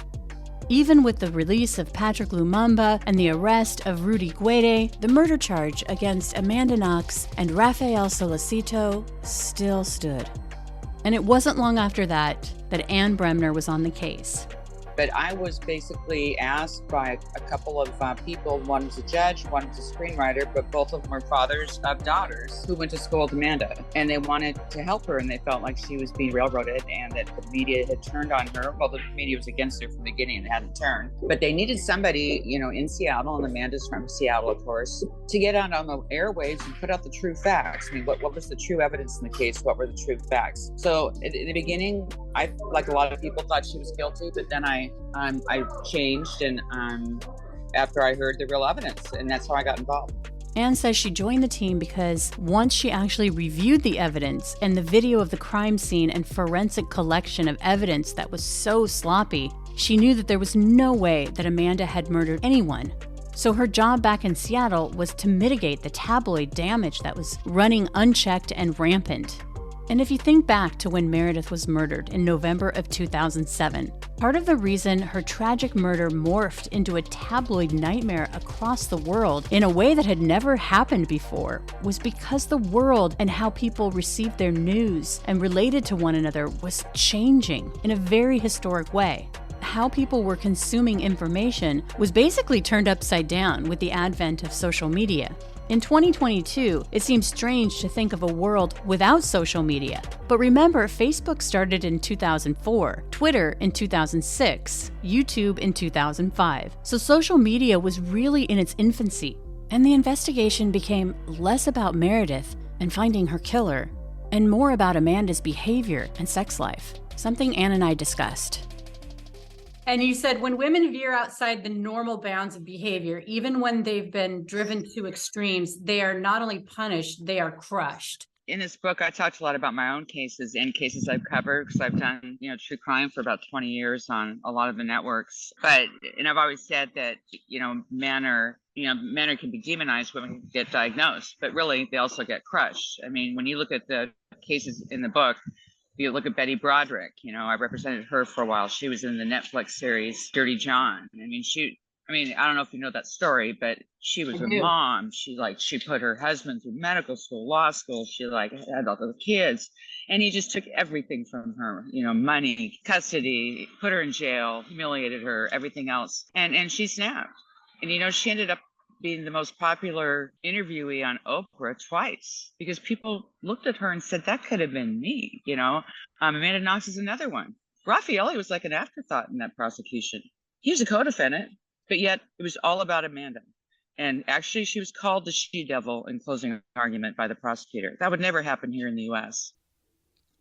Even with the release of Patrick Lumumba and the arrest of Rudy Guede, the murder charge against Amanda Knox and Rafael Solicito still stood. And it wasn't long after that Anne Bremner was on the case. But I was basically asked by a couple of people, one was a judge, one was a screenwriter, but both of them were fathers of daughters who went to school with Amanda. And they wanted to help her, and they felt like she was being railroaded and that the media had turned on her. Well, the media was against her from the beginning and hadn't turned. But they needed somebody, in Seattle, and Amanda's from Seattle, of course, to get out on the airwaves and put out the true facts. I mean, what was the true evidence in the case? What were the true facts? So in the beginning, I, like a lot of people, thought she was guilty, but then I changed, and after I heard the real evidence, and that's how I got involved. Anne says she joined the team because once she actually reviewed the evidence and the video of the crime scene and forensic collection of evidence that was so sloppy, she knew that there was no way that Amanda had murdered anyone. So her job back in Seattle was to mitigate the tabloid damage that was running unchecked and rampant. And if you think back to when Meredith was murdered in November of 2007, part of the reason her tragic murder morphed into a tabloid nightmare across the world in a way that had never happened before was because the world and how people received their news and related to one another was changing in a very historic way. How people were consuming information was basically turned upside down with the advent of social media. In 2022, it seems strange to think of a world without social media. But remember, Facebook started in 2004, Twitter in 2006, YouTube in 2005. So social media was really in its infancy. And the investigation became less about Meredith and finding her killer, and more about Amanda's behavior and sex life, something Anne and I discussed. And you said when women veer outside the normal bounds of behavior, even when they've been driven to extremes, they are not only punished, they are crushed. In this book, I talked a lot about my own cases and cases I've covered because I've done, true crime for about 20 years on a lot of the networks. And I've always said that, men can be demonized, women can get diagnosed, but really they also get crushed. I mean, when you look at the cases in the book, you look at Betty Broderick, I represented her for a while. She was in the Netflix series Dirty John. I don't know if you know that story, but she was a mom. She put her husband through medical school, law school. She had all the kids, and he just took everything from her, money, custody, put her in jail, humiliated her, everything else. And she snapped. And, she ended up being the most popular interviewee on Oprah twice because people looked at her and said, that could have been me, Amanda Knox is another one. Raffaele was like an afterthought in that prosecution. He was a co-defendant, but yet it was all about Amanda. And actually, she was called the she-devil in closing argument by the prosecutor. That would never happen here in the U.S.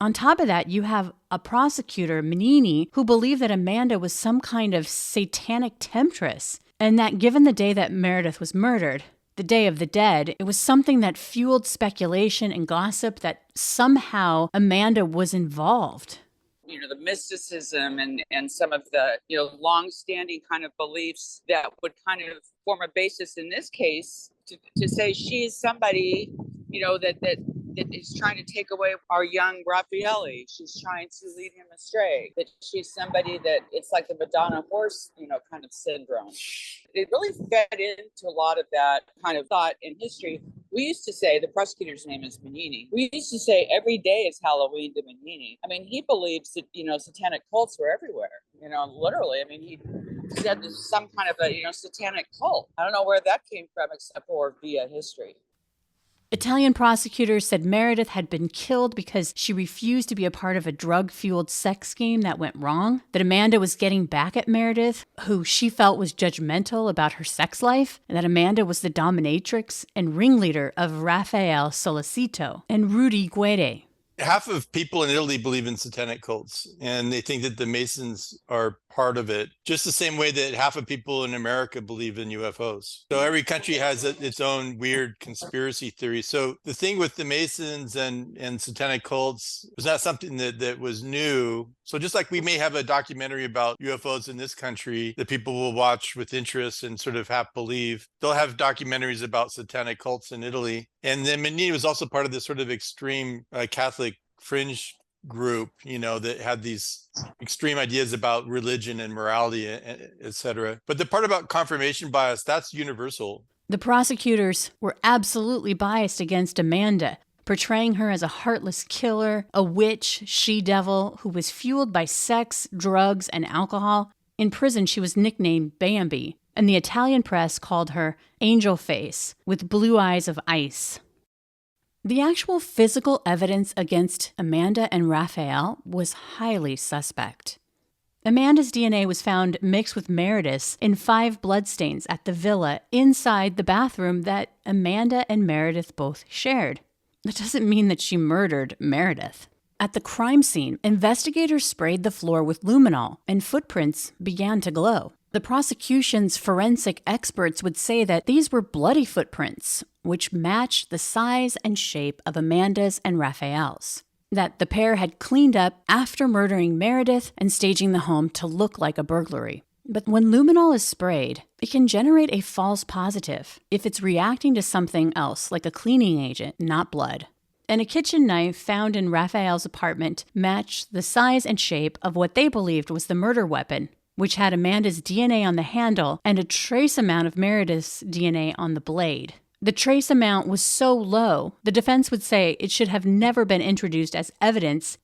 On top of that, you have a prosecutor, Menini, who believed that Amanda was some kind of satanic temptress, and that given the day that Meredith was murdered, the Day of the Dead, it was something that fueled speculation and gossip that somehow Amanda was involved. The mysticism and some of the, long-standing kind of beliefs that would kind of form a basis in this case to say she is somebody, that is trying to take away our young Raffaele. She's trying to lead him astray. That she's somebody that it's like the Madonna horse, kind of syndrome. It really fed into a lot of that kind of thought in history. We used to say, the prosecutor's name is Menini. We used to say every day is Halloween to Menini. He believes that, satanic cults were everywhere, literally. He said there's some kind of a, satanic cult. I don't know where that came from except for via history. Italian prosecutors said Meredith had been killed because she refused to be a part of a drug-fueled sex scheme that went wrong, that Amanda was getting back at Meredith, who she felt was judgmental about her sex life, and that Amanda was the dominatrix and ringleader of Rafael Solicito and Rudy Guede. Half of people in Italy believe in satanic cults, and they think that the Masons are part of it, just the same way that half of people in America believe in UFOs. So every country has its own weird conspiracy theory. So the thing with the Masons and satanic cults was not something that was new. So just like we may have a documentary about UFOs in this country that people will watch with interest and sort of half believe, they'll have documentaries about satanic cults in Italy. And then Menini was also part of this sort of extreme Catholic fringe group, that had these extreme ideas about religion and morality, etc. But the part about confirmation bias, that's universal. The prosecutors were absolutely biased against Amanda, portraying her as a heartless killer, a witch, she-devil who was fueled by sex, drugs, and alcohol. In prison, she was nicknamed Bambi, and the Italian press called her Angel Face, with blue eyes of ice. The actual physical evidence against Amanda and Raphael was highly suspect. Amanda's DNA was found mixed with Meredith's in 5 bloodstains at the villa inside the bathroom that Amanda and Meredith both shared. That doesn't mean that she murdered Meredith. At the crime scene, investigators sprayed the floor with luminol, and footprints began to glow. The prosecution's forensic experts would say that these were bloody footprints, which matched the size and shape of Amanda's and Raphael's. That the pair had cleaned up after murdering Meredith and staging the home to look like a burglary. But when luminol is sprayed, it can generate a false positive if it's reacting to something else, like a cleaning agent, not blood. And a kitchen knife found in Raphael's apartment matched the size and shape of what they believed was the murder weapon, which had Amanda's DNA on the handle and a trace amount of Meredith's DNA on the blade. The trace amount was so low, the defense would say it should have never been introduced as evidence.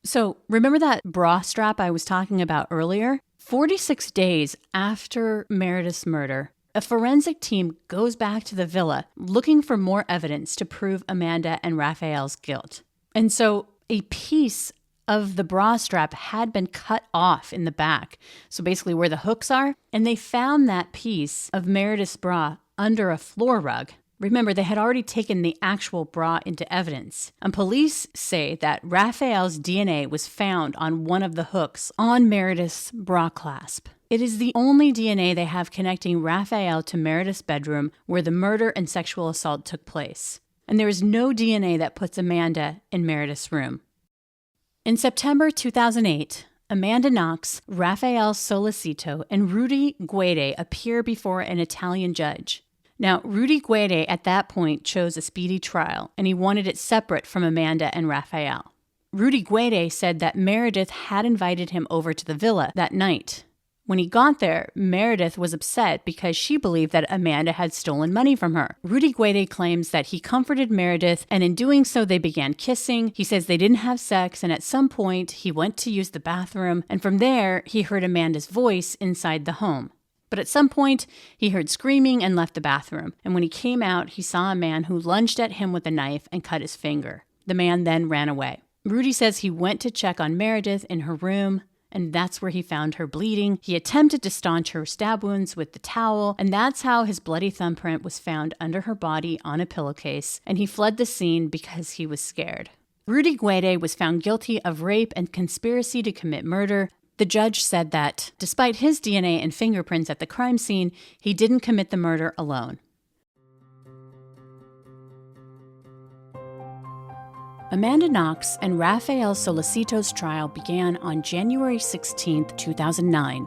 So remember that bra strap I was talking about earlier? 46 days after Meredith's murder, a forensic team goes back to the villa looking for more evidence to prove Amanda and Raphael's guilt. And so a piece of the bra strap had been cut off in the back, so basically where the hooks are, and they found that piece of Meredith's bra under a floor rug. Remember, they had already taken the actual bra into evidence. And police say that Raphael's DNA was found on one of the hooks on Meredith's bra clasp. It is the only DNA they have connecting Raphael to Meredith's bedroom where the murder and sexual assault took place. And there is no DNA that puts Amanda in Meredith's room. In September 2008, Amanda Knox, Raphael Solicito, and Rudy Guede appear before an Italian judge. Now, Rudy Guede at that point chose a speedy trial, and he wanted it separate from Amanda and Raphael. Rudy Guede said that Meredith had invited him over to the villa that night. When he got there, Meredith was upset because she believed that Amanda had stolen money from her. Rudy Guede claims that he comforted Meredith, and in doing so, they began kissing. He says they didn't have sex, and at some point, he went to use the bathroom, and from there, he heard Amanda's voice inside the home. But at some point, he heard screaming and left the bathroom. And when he came out, he saw a man who lunged at him with a knife and cut his finger. The man then ran away. Rudy says he went to check on Meredith in her room, and that's where he found her bleeding. He attempted to staunch her stab wounds with the towel, and that's how his bloody thumbprint was found under her body on a pillowcase, and he fled the scene because he was scared. Rudy Guede was found guilty of rape and conspiracy to commit murder. The judge said that, despite his DNA and fingerprints at the crime scene, he didn't commit the murder alone. Amanda Knox and Raphael Solicito's trial began on January 16, 2009.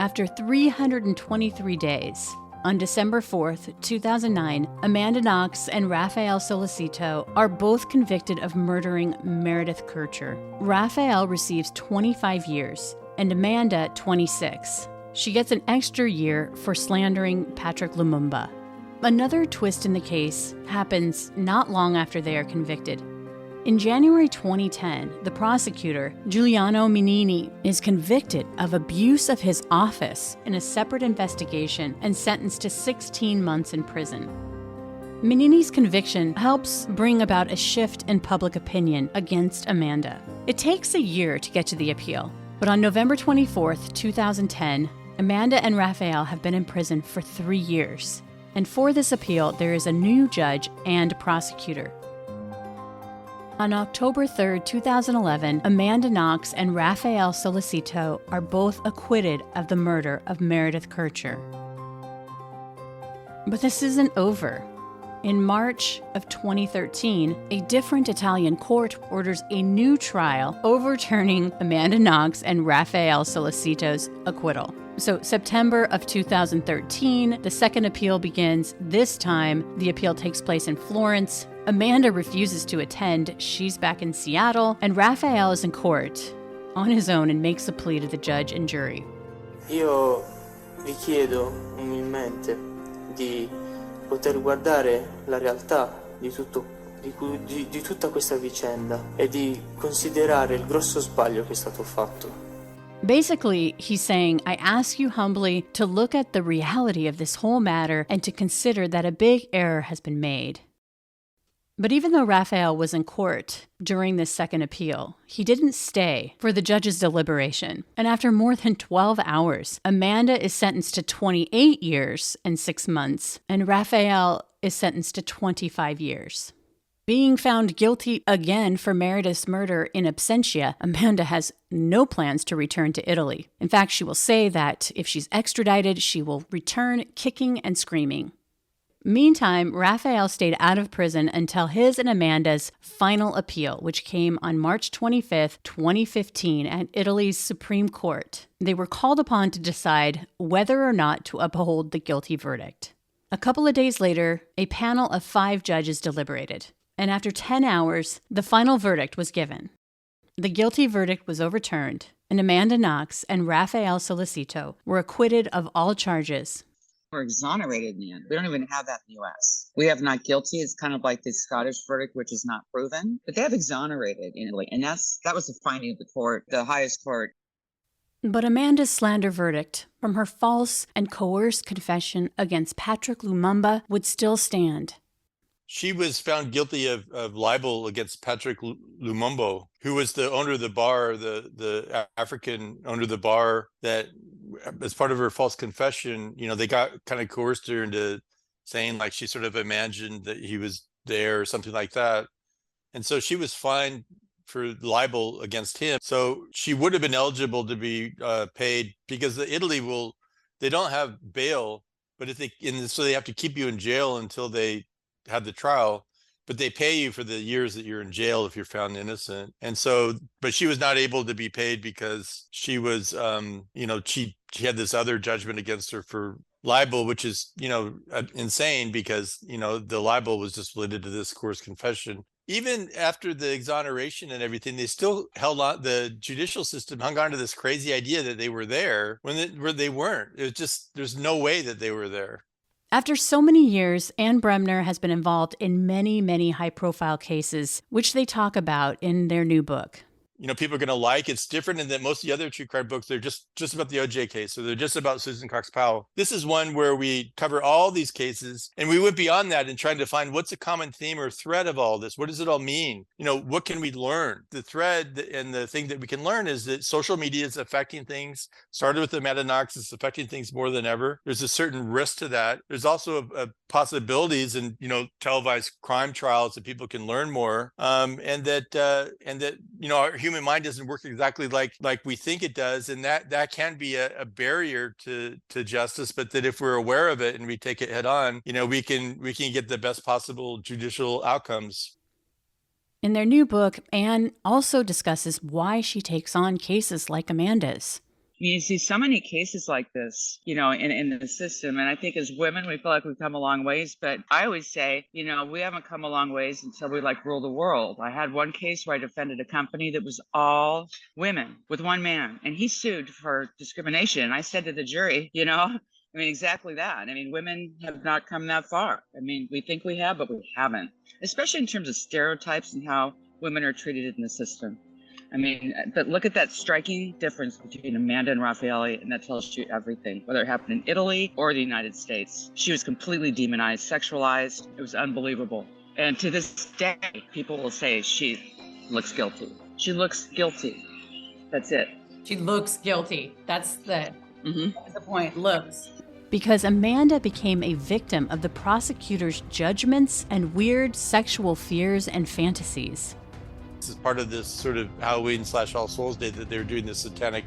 After 323 days, on December 4, 2009, Amanda Knox and Raphael Solicito are both convicted of murdering Meredith Kercher. Raphael receives 25 years and Amanda 26. She gets an extra year for slandering Patrick Lumumba. Another twist in the case happens not long after they are convicted. In January 2010, the prosecutor, Giuliano Minini, is convicted of abuse of his office in a separate investigation and sentenced to 16 months in prison. Minini's conviction helps bring about a shift in public opinion against Amanda. It takes a year to get to the appeal, but on November 24, 2010, Amanda and Raphael have been in prison for 3 years. And for this appeal, there is a new judge and prosecutor. On October 3, 2011, Amanda Knox and Raphael Solicito are both acquitted of the murder of Meredith Kercher. But this isn't over. In March of 2013, a different Italian court orders a new trial overturning Amanda Knox and Raphael Solicito's acquittal. So September of 2013, the second appeal begins. This time, the appeal takes place in Florence. Amanda refuses to attend. She's back in Seattle, and Raphael is in court on his own and makes a plea to the judge and jury. Io vi chiedo umilmente di poter guardare la realtà di tutta questa vicenda e di considerare il grosso sbaglio che è stato fatto. Basically, he's saying, I ask you humbly to look at the reality of this whole matter and to consider that a big error has been made. But even though Raphael was in court during this second appeal, he didn't stay for the judge's deliberation. And after more than 12 hours, Amanda is sentenced to 28 years and 6 months, and Raphael is sentenced to 25 years. Being found guilty again for Meredith's murder in absentia, Amanda has no plans to return to Italy. In fact, she will say that if she's extradited, she will return kicking and screaming. Meantime, Raphael stayed out of prison until his and Amanda's final appeal, which came on March 25th, 2015 at Italy's Supreme Court. They were called upon to decide whether or not to uphold the guilty verdict. A couple of days later, a panel of 5 judges deliberated, and after 10 hours, the final verdict was given. The guilty verdict was overturned, and Amanda Knox and Raphael Solicito were acquitted of all charges. We're exonerated in the end. We don't even have that in the U.S. We have not guilty. It's kind of like the Scottish verdict, which is not proven. But they have exonerated in Italy. And that was the finding of the court, the highest court. But Amanda's slander verdict from her false and coerced confession against Patrick Lumumba would still stand. She was found guilty of libel against Patrick Lumumba, who was the owner of the bar, the African owner of the bar, that as part of her false confession, they got kind of coerced her into saying like she sort of imagined that he was there or something like that. And so she was fined for libel against him. So she would have been eligible to be paid, because Italy they don't have bail, but so they have to keep you in jail until they had the trial, but they pay you for the years that you're in jail if you're found innocent. And so, but she was not able to be paid because she was, she had this other judgment against her for libel, which is, insane, because, the libel was just related to this coerced confession. Even after the exoneration and everything, they still held on. The judicial system hung on to this crazy idea that they were there when they weren't. It was just, there's no way that they were there. After so many years, Anne Bremner has been involved in many, many high-profile cases, which they talk about in their new book. People are going to like. It's different in that most of the other true crime books, they're just about the OJ case. So they're just about Susan Cox Powell. This is one where we cover all these cases, and we went beyond that in trying to find what's a common theme or thread of all this. What does it all mean? What can we learn? The thread and the thing that we can learn is that social media is affecting things. Started with Amanda Knox, it's affecting things more than ever. There's a certain risk to that. There's also possibilities and televised crime trials that people can learn more, and that our human mind doesn't work exactly like we think it does, and that can be a barrier to justice, but that if we're aware of it and we take it head on, we can get the best possible judicial outcomes. In their new book, Anne also discusses why she takes on cases like Amanda's. You see so many cases like this, in the system. And I think as women, we feel like we've come a long ways. But I always say, we haven't come a long ways until we rule the world. I had one case where I defended a company that was all women with one man, and he sued for discrimination. And I said to the jury, exactly that. Women have not come that far. We think we have, but we haven't, especially in terms of stereotypes and how women are treated in the system. But look at that striking difference between Amanda and Raffaele, and that tells you everything, whether it happened in Italy or the United States. She was completely demonized, sexualized. It was unbelievable. And to this day, people will say she looks guilty. She looks guilty. That's it. She looks guilty. That's the point. Looks. Because Amanda became a victim of the prosecutor's judgments and weird sexual fears and fantasies. This is part of this sort of Halloween / All Souls Day that they're doing this satanic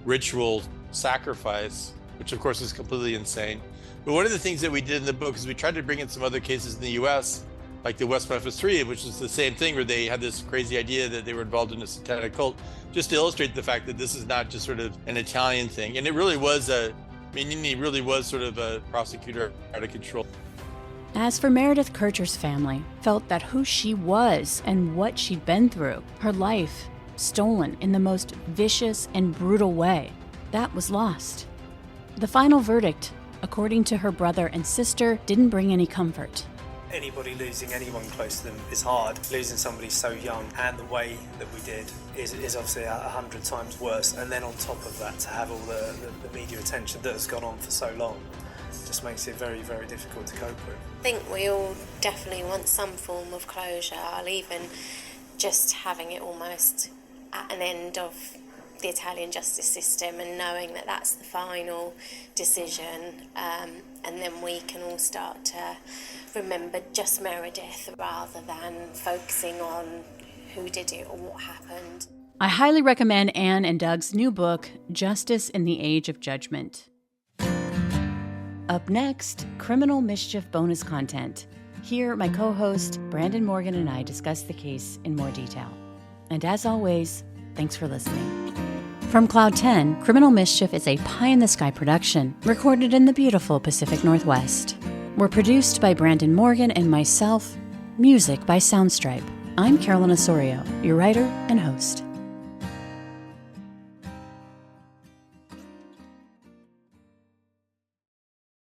ritual sacrifice, which of course is completely insane. But one of the things that we did in the book is we tried to bring in some other cases in the US, like the West Memphis 3, which is the same thing, where they had this crazy idea that they were involved in a satanic cult, just to illustrate the fact that this is not just sort of an Italian thing. And it really was he really was sort of a prosecutor out of control. As for Meredith Kercher's family, felt that who she was and what she'd been through, her life stolen in the most vicious and brutal way, that was lost. The final verdict, according to her brother and sister, didn't bring any comfort. Anybody losing anyone close to them is hard. Losing somebody so young and the way that we did is obviously 100 times worse. And then on top of that, to have all the media attention that has gone on for so long just makes it very, very difficult to cope with. I think we all definitely want some form of closure. I'll even just having it almost at an end of the Italian justice system and knowing that that's the final decision, and then we can all start to remember just Meredith rather than focusing on who did it or what happened. I highly recommend Anne and Doug's new book, Justice in the Age of Judgment. Up next, Criminal Mischief bonus content. Here, my co-host, Branden Morgan, and I discuss the case in more detail. And as always, thanks for listening. From Cloud 10, Criminal Mischief is a pie-in-the-sky production recorded in the beautiful Pacific Northwest. We're produced by Branden Morgan and myself, music by Soundstripe. I'm Carolyn Osorio, your writer and host.